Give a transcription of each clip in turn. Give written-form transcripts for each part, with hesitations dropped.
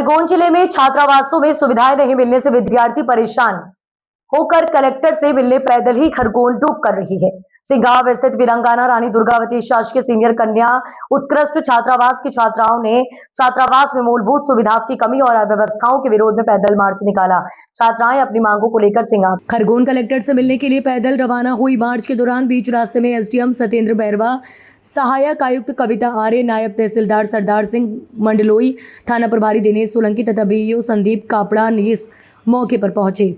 खरगोन जिले में छात्रावासों में सुविधाएं नहीं मिलने से विद्यार्थी परेशान होकर कलेक्टर से मिलने पैदल ही खरगोन रुक कर रही है। सिंगाव स्थित वीरांगना रानी दुर्गावती शासकीय सीनियर कन्या उत्कृष्ट छात्रावास की छात्राओं ने छात्रावास में मूलभूत सुविधाओं की कमी और अव्यवस्थाओं के विरोध में पैदल मार्च निकाला। छात्राएं अपनी मांगों को लेकर सिंगाव खरगोन कलेक्टर से मिलने के लिए पैदल रवाना हुई। मार्च के दौरान बीच रास्ते में एसडीएम सत्येंद्र बैरवा, सहायक आयुक्त कविता आर्य, नायब तहसीलदार सरदार सिंह मंडलोई, थाना प्रभारी दिनेश सोलंकी तथा बीईओ संदीप कापड़ा इस मौके पर पहुंचे।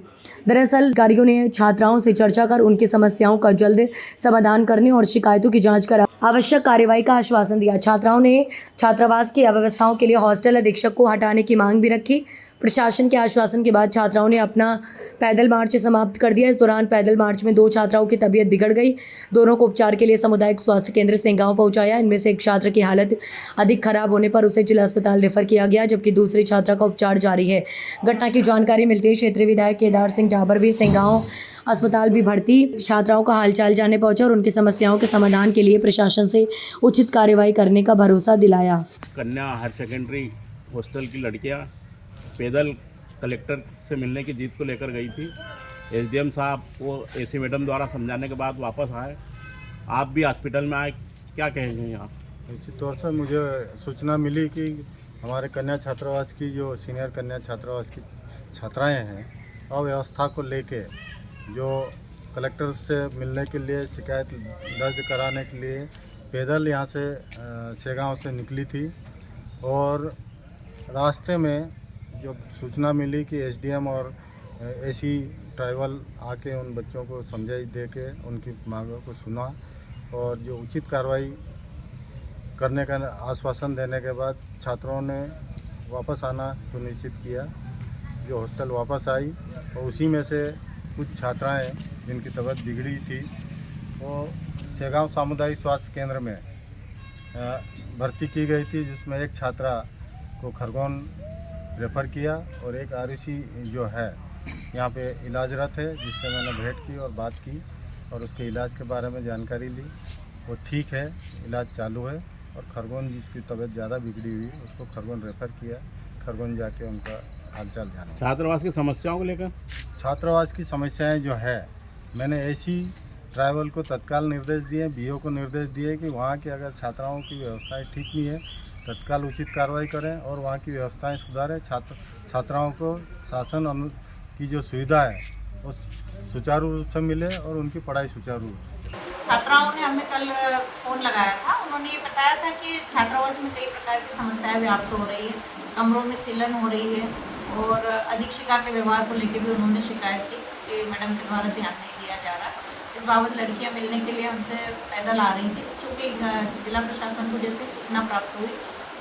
दरअसल अधिकारियों ने छात्राओं से चर्चा कर उनकी समस्याओं का जल्द समाधान करने और शिकायतों की जांच कर आवश्यक कार्रवाई का आश्वासन दिया। छात्राओं ने छात्रावास की अव्यवस्थाओं के लिए हॉस्टल अधीक्षक को हटाने की मांग भी रखी। प्रशासन के आश्वासन के बाद छात्राओं ने अपना पैदल मार्च समाप्त कर दिया। इस दौरान पैदल मार्च में 2 छात्राओं की तबीयत बिगड़ गई। दोनों को उपचार के लिए सामुदायिक स्वास्थ्य केंद्र सिंगाव पहुंचाया। इनमें से एक छात्र की हालत अधिक खराब होने पर उसे जिला अस्पताल रेफर किया गया, जबकि दूसरी छात्रा का उपचार जारी है। घटना की जानकारी मिलते ही क्षेत्रीय विधायक केदार सिंह डाबर भी सिंगाव अस्पताल भी भर्ती छात्राओं का हालचाल जानने पहुंचे और उनकी समस्याओं के समाधान के लिए प्रशासन से उचित कार्रवाई करने का भरोसा दिलाया। कन्या हायर सेकेंडरी हॉस्टल की लड़कियां पैदल कलेक्टर से मिलने की जीत को लेकर गई थी। एसडीएम साहब को एसी मैडम द्वारा समझाने के बाद वापस आए। आप भी हॉस्पिटल में आए, क्या कहेंगे यहाँ? निश्चित तौर से मुझे सूचना मिली कि हमारे कन्या छात्रावास की जो सीनियर कन्या छात्रावास की छात्राएं हैं, अव्यवस्था को लेके जो कलेक्टर से मिलने के लिए शिकायत दर्ज कराने के लिए पैदल यहाँ से सेगांव से निकली थी। और रास्ते में जो सूचना मिली कि एसडीएम और एसी ट्राइबल आके उन बच्चों को समझाई दे के उनकी मांगों को सुना और जो उचित कार्रवाई करने का आश्वासन देने के बाद छात्रों ने वापस आना सुनिश्चित किया। जो हॉस्टल वापस आई और उसी में से कुछ छात्राएं जिनकी तबीयत बिगड़ी थी वो सेगांव सामुदायिक स्वास्थ्य केंद्र में भर्ती की गई थी, जिसमें एक छात्रा को खरगोन रेफ़र किया और एक आरुषि जो है यहाँ पे इलाजरत है, जिससे मैंने भेंट की और बात की और उसके इलाज के बारे में जानकारी ली। वो ठीक है, इलाज चालू है। और खरगोन जिसकी तबीयत ज़्यादा बिगड़ी हुई उसको खरगोन रेफ़र किया। खरगोन जाके उनका हालचाल जाना। छात्रावास की समस्याओं को लेकर छात्रावास की समस्याएं जो है, मैंने एसी ट्राइबल को तत्काल निर्देश दिए, बीओ को निर्देश दिए कि वहाँ की अगर छात्राओं की व्यवस्थाएं ठीक नहीं है तत्काल उचित कार्रवाई करें और वहाँ की व्यवस्थाएं सुधारें। छात्राओं को शासन की जो सुविधा है वो सुचारू रूप से मिले और उनकी पढ़ाई सुचारू रूप से। छात्राओं ने हमें कल फ़ोन लगाया था। उन्होंने ये बताया था कि छात्रावास में कई प्रकार की समस्याएं व्याप्त हो रही है, कमरों में सीलन हो रही है और अधीक्षिका के व्यवहार को लेकर भी उन्होंने शिकायत की कि मैडम के द्वारा ध्यान नहीं दिया जा रहा। इस बाबत लड़कियां मिलने के लिए हमसे पैदल आ रही थी। चूँकि जिला प्रशासन को जैसे सूचना प्राप्त हुई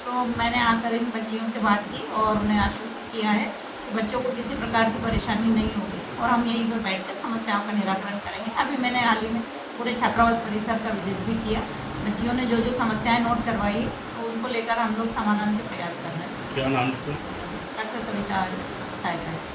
तो मैंने आकर इन बच्चियों से बात की और उन्हें आश्वस्त किया है कि बच्चों को किसी प्रकार की परेशानी नहीं होगी और हम यहीं पर बैठकर समस्याओं का निराकरण करेंगे। अभी मैंने हाल ही में पूरे छात्रावास परिसर का विजिट भी किया। बच्चियों ने जो जो समस्याएं नोट करवाई तो उनको लेकर हम लोग समाधान के प्रयास कर रहे हैं। क्या नाम? डॉक्टर कविता आर्य, सहायक।